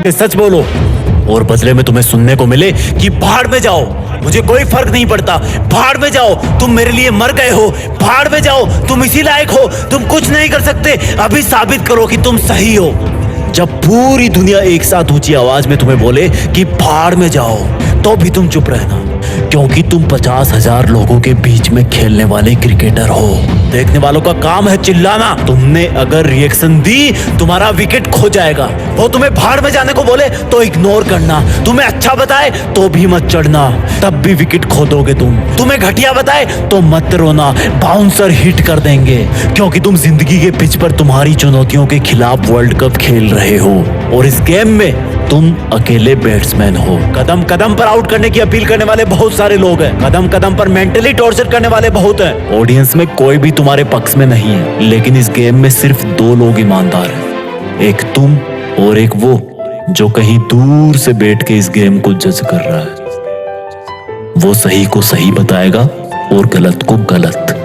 बातें सच बोलो और बदले में तुम्हें सुनने को मिले कि भाड़ में जाओ, मुझे कोई फर्क नहीं पड़ता, भाड़ में जाओ, तुम मेरे लिए मर गए हो, भाड़ में जाओ, तुम इसी लायक हो, तुम कुछ नहीं कर सकते, अभी साबित करो कि तुम सही हो। जब पूरी दुनिया एक साथ ऊंची आवाज में तुम्हें बोले कि भाड़ में जाओ, तो भी तुम चुप रहना, क्योंकि तुम 50,000 लोगों के बीच में खेलने वाले क्रिकेटर हो। देखने वालों का काम है चिल्लाना। तुमने अगर रिएक्शन दी तुम्हारा विकेट खो जाएगा। वो तुम्हें भाड़ में जाने को बोले तो इग्नोर करना, तुम्हें अच्छा बताए तो भी मत चढ़ना, तब भी विकेट खो दोगे तुम। तुम्हें घटिया बताए तो मत रोना, बाउंसर हिट कर देंगे, क्योंकि तुम जिंदगी के पिच पर तुम्हारी चुनौतियों के खिलाफ वर्ल्ड कप खेल रहे हो और इस गेम में तुम अकेले बैट्समैन हो। कदम कदम पर आउट करने की अपील करने वाले बहुत सारे लोग हैं, कदम कदम पर मेंटली टॉर्चर करने वाले बहुत हैं। ऑडियंस में कोई भी तुम्हारे पक्ष में नहीं है, लेकिन इस गेम में सिर्फ 2 लोग ईमानदार हैं, एक तुम और एक वो जो कहीं दूर से बैठ के इस गेम को जज कर रहा है। वो सही को सही बताएगा और गलत को गलत।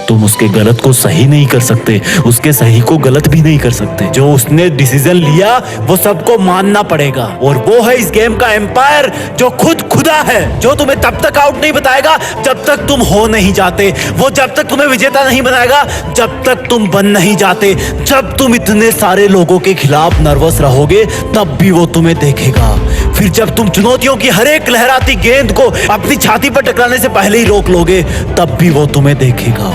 तुम उसके गलत को सही नहीं कर सकते, उसके सही को गलत भी नहीं कर सकते। जो उसने डिसीजन लिया वो सबको मानना पड़ेगा, और वो है इस गेम का एम्पायर जो खुद खुदा है, जो तुम्हें तब तक आउट नहीं बताएगा जब तक तुम हो नहीं जाते, वो जब तक तुम्हें विजेता नहीं बनाएगा जब तक तुम बन नहीं जाते। जब तुम इतने सारे लोगों के खिलाफ नर्वस रहोगे तब भी वो तुम्हें देखेगा। फिर जब तुम चुनौतियों की हर एक लहराती गेंद को अपनी छाती पर टकराने से पहले ही रोक लोगे तब भी वो तुम्हें देखेगा।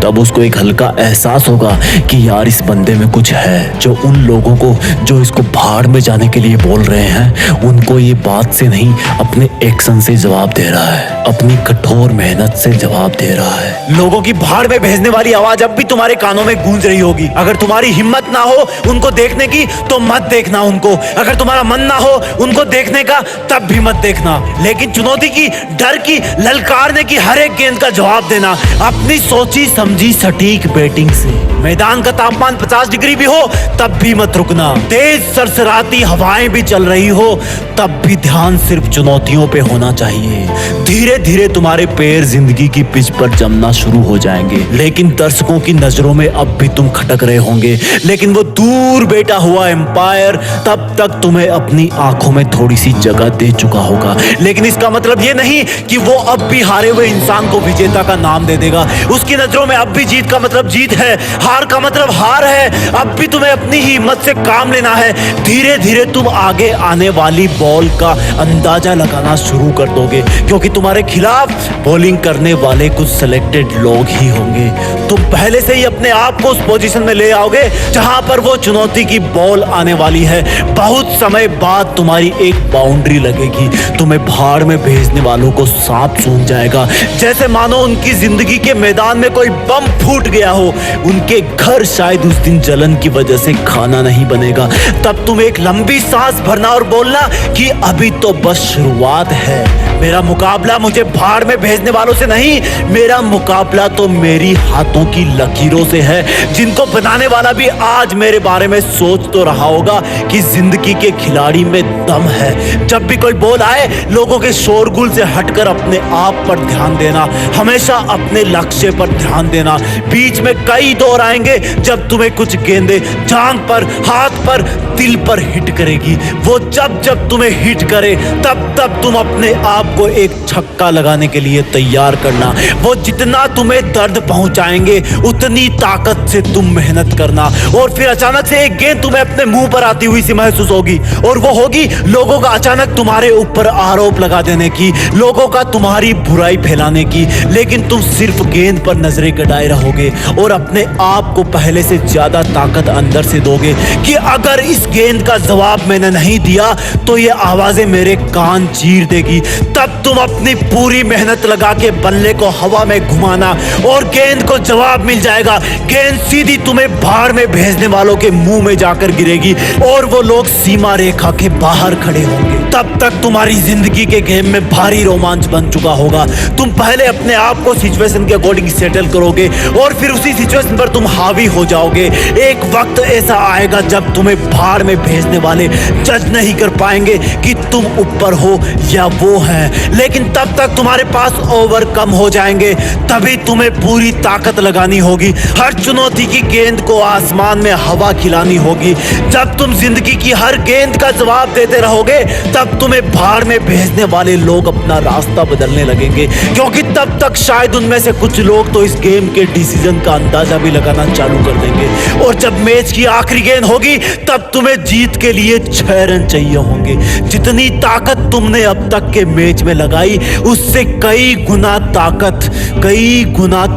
तब उसको एक हल्का एहसास होगा कि यार इस बंदे में कुछ है, जो उन लोगों को जो इसको भाड़ में जाने के लिए बोल रहे हैं उनको ये बात से नहीं अपने एक्शन से जवाब दे रहा है, अपनी कठोर मेहनत से जवाब दे रहा है। लोगों की भाड़ में भेजने वाली आवाज अब भी तुम्हारे कानों में गूंज रही होगी। अगर तुम्हारी हिम्मत ना हो उनको देखने की तो मत देखना उनको, अगर तुम्हारा मन ना हो उनको देखने का तब भी मत देखना, लेकिन चुनौती की, डर की, ललकारने की हर एक गेंद का जवाब देना अपनी सोची समझी सटीक बैटिंग से। मैदान का तापमान 50 डिग्री भी हो तब भी मत रुकना, तेज सरसराती हवाएं भी चल रही हो तब भी ध्यान सिर्फ चुनौतियों पे होना चाहिए। धीरे धीरे तुम्हारे पैर जिंदगी की पिच पर जमना शुरू हो जाएंगे, लेकिन दर्शकों की नजरों में अब भी तुम खटक रहे होंगे, लेकिन वो दूर बैठा हुआ एम्पायर तब तक तुम्हें अपनी आंखों में थोड़ी सी जगह दे चुका होगा। लेकिन इसका मतलब ये नहीं कि वो अब भी हारे हुए इंसान को विजेता का नाम दे देगा। उसकी नजरों में अब भी जीत का मतलब जीत है, हार का मतलब हार है। अब भी तुम्हें अपनी ही हिम्मत से काम लेना है। धीरे धीरे तुम आगे आने वाली बॉल का अंदाजा लगाना शुरू कर दोगे, क्योंकि तुम्हारे खिलाफ बॉलिंग करने वाले कुछ सिलेक्टेड लोग ही होंगे। तुम पहले से ही अपने आप को उस पोजीशन में ले आओगे जहां पर वो चुनौती की बॉल आने वाली है। बहुत समय बाद तुम्हारी एक बाउंड्री लगेगी, तुम्हें भाड़ में भेजने वालों को सांप सूंघ जाएगा, जैसे मानो उनकी जिंदगी के मैदान में कोई बम फूट गया हो। उनके घर शायद उस दिन जलन की वजह से खाना नहीं बनेगा। तब तुम एक लंबी सांस भरना और बोलना कि अभी तो बस शुरुआत है। मेरा मुकाबला मुझे भाड़ में भेजने वालों से नहीं, मेरा मुकाबला तो मेरी हाथों की लकीरों से है, जिनको बनाने वाला भी आज मेरे बारे में सोच तो रहा होगा कि जिंदगी के खिलाड़ी में दम है। जब भी कोई बॉल आए लोगों के शोरगुल से हटकर अपने आप पर ध्यान देना, हमेशा अपने लक्ष्य पर ध्यान देना। बीच में कई दौर आएंगे जब तुम्हें कुछ गेंदें जांघ पर, हाथ पर, दिल पर हिट करेगी। वो जब जब तुम्हें हिट करे तब तब तुम अपने आप को एक छक्का लगाने के लिए तैयार करना। वो जितना तुम्हें दर्द पहुंचाएंगे उतनी ताकत से तुम मेहनत करना। और फिर अचानक से एक गेंद तुम्हें अपने मुंह पर आती हुई सी महसूस होगी, और वो होगी लोगों का अचानक तुम्हारे ऊपर आरोप लगा देने की, लोगों का तुम्हारी बुराई फैलाने की। लेकिन तुम सिर्फ गेंद पर नजरें गड़ाए रहोगे और अपने आप को पहले से ज्यादा ताकत अंदर से दोगे कि अगर इस गेंद का जवाब मैंने नहीं दिया तो ये आवाजें मेरे कान चीर देगी। तब तुम अपनी पूरी मेहनत लगा के बल्ले को हवा में घुमाना और गेंद को जवाब मिल जाएगा। गेंद सीधी तुम्हें भाड़ में भेजने वालों के मुंह में जाकर गिरेगी और वो लोग सीमा रेखा के बाहर खड़े होंगे। तब तक तुम्हारी जिंदगी के गेम में भारी रोमांच बन चुका होगा। तुम पहले अपने आप को सिचुएशन के अकॉर्डिंग सेटल करोगे और फिर उसी सिचुएशन पर तुम हावी हो जाओगे। एक वक्त ऐसा आएगा जब तुम्हें भाड़ में भेजने वाले जज नहीं कर पाएंगे कि तुम ऊपर हो या वो है। है, लेकिन तब तक तुम्हारे पास ओवरकम हो जाएंगे। तभी तुम्हें पूरी ताकत लगानी होगी। हर चुनौती की गेंद को आसमान में हवा खिलानी होगी। जब तुम जिंदगी की हर गेंद का जवाब देते रहोगे, तब तुम्हें भाड़ में भेजने वाले लोग अपना रास्ता बदलने लगेंगे, क्योंकि तब तक शायद उनमें से कुछ लोग तो इस गेम के डिसीजन का अंदाजा भी लगाना चालू कर देंगे। और जब मैच की आखिरी गेंद होगी, तब तुम्हें जीत के लिए 6 रन चाहिए होंगे। जितनी ताकत तुमने अब तक के मैच में लगाई, उससे कई गुना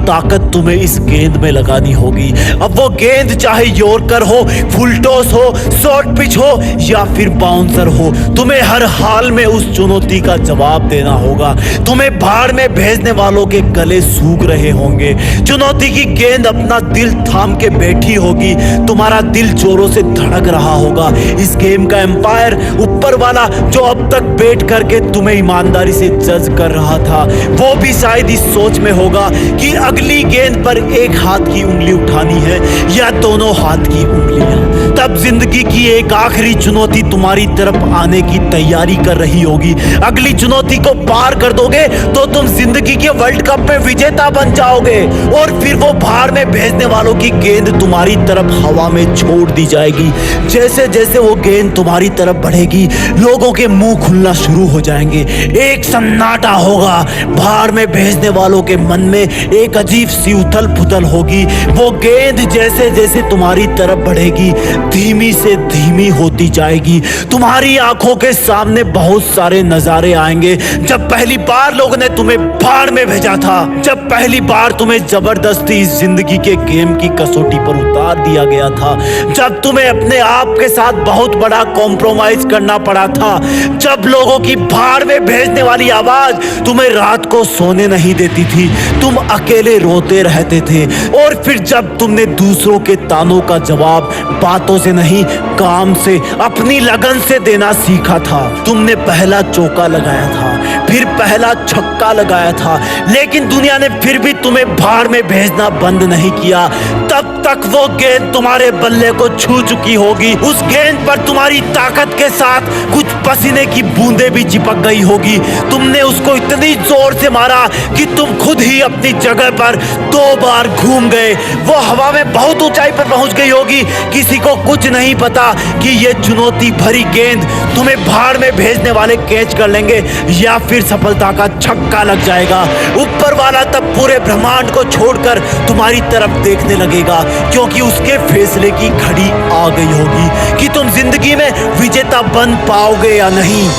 ताकत तुम्हें इस गेंद में लगानी होगी। अब वो गेंद चाहे यॉर्कर हो, फुल टॉस हो, शॉर्ट पिच हो या फिर बाउंसर हो, तुम्हें हर हाल में उस चुनौती का जवाब देना होगा। तुम्हें भाड़ में भेजने वालों के गले सूख रहे होंगे। चुनौती की गेंद अपना दिल थाम के बैठी होगी। तुम्हारा दिल जोरों से धड़क रहा होगा। इस गेम का एम्पायर, ऊपर वाला, जो अब तक बैठ करके तुम्हें ईमानदारी से जज कर रहा था, वो भी शायद इस सोच में होगा कि अगली गेंद पर एक हाथ की उंगली उठानी है या दोनों हाथ की उंगलियां। तब जिंदगी की एक आखिरी चुनौती तुम्हारी तरफ आने की तैयारी कर रही होगी। अगली चुनौती को पार कर दोगे तो तुम जिंदगी के वर्ल्ड कप में विजेता बन जाओगे, और फिर वो भाड़ में भेजने वालों की गेंद तुम्हारी तरफ हवा में छोड़ दी जाएगी। जैसे जैसे वो गेंद तुम्हारी तरफ बढ़ेगी, लोगों के मुंह खुलना शुरू हो जाएंगे। एक सन्नाटा होगा। भाड़ में भेजने वालों के मन में एक अजीब सी उथल पुथल होगी। वो गेंद जैसे जैसे तुम्हारी तरफ बढ़ेगी, धीमी से धीमी होती जाएगी। तुम्हारी आंखों के सामने बहुत सारे नजारे आएंगे। जब पहली बार लोगों ने तुम्हें भाड़ में भेजा था, जब पहली बार तुम्हें जबरदस्ती इस जिंदगी के गेम की कसौटी पर उतार दिया गया था, जब तुम्हें अपने आप के साथ बहुत बड़ा कॉम्प्रोमाइज करना पड़ा था, जब लोगों की भाड़ में भेजने वाली आवाज तुम्हें रात को सोने नहीं देती थी, तुम अकेले रोते रहते थे, और फिर जब तुमने दूसरों के तानों का जवाब बातों से नहीं, काम से, अपनी लगन से देना सीखा था। तुमने पहला चौका लगाया था, फिर पहला छक्का लगाया था, लेकिन दुनिया ने फिर भी तुम्हें भाड़ में भेजना बंद नहीं किया। तब तक वो गेंद तुम्हारे बल्ले को छू चुकी होगी। उस गेंद पर तुम्हारी ताकत के साथ कुछ पसीने की बूंदें भी चिपक गई होगी। तुमने उसको इतनी जोर से मारा कि तुम खुद ही अपनी जगह पर 2 बार घूम गए। वो हवा में बहुत ऊंचाई पर पहुंच गई होगी। किसी को कुछ नहीं पता कि ये चुनौती भरी गेंद तुम्हें भाड़ में भेजने वाले कैच कर लेंगे या फिर सफलता का छक्का लग जाएगा। ऊपर वाला तब पूरे ब्रह्मांड को छोड़कर तुम्हारी तरफ देखने लगेगा, क्योंकि उसके फैसले की घड़ी आ गई होगी कि तुम जिंदगी में विजेता बन पाओगे या नहीं।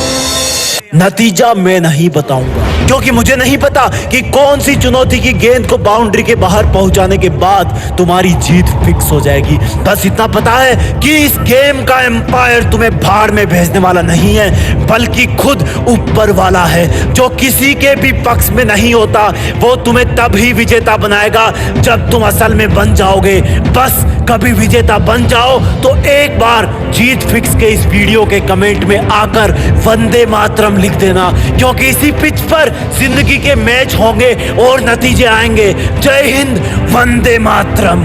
नतीजा मैं नहीं बताऊंगा, क्योंकि मुझे नहीं पता कि कौन सी चुनौती की गेंद को बाउंड्री के बाहर पहुंचाने के बाद तुम्हारी जीत फिक्स हो जाएगी। बस इतना पता है कि इस गेम का एम्पायर तुम्हें भाड़ में भेजने वाला नहीं है, बल्कि खुद ऊपर वाला है, जो किसी के भी पक्ष में नहीं होता। वो तुम्हें तब ही विजेता बनाएगा जब तुम असल में बन जाओगे। बस कभी विजेता बन जाओ तो एक बार जीत फिक्स के इस वीडियो के कमेंट में आकर वंदे मातरम लिख देना, क्योंकि इसी पिच पर जिंदगी के मैच होंगे और नतीजे आएंगे। जय हिंद, वंदे मातरम।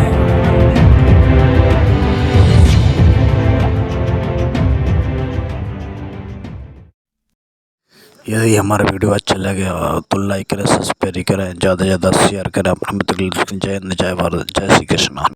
यदि हमारा वीडियो अच्छा लगे तो लाइक करें, सब्सक्राइब करें, ज़्यादा से ज़्यादा शेयर करें। अपने मित्र जय हिंद, जय भारत, जय श्री कृष्ण।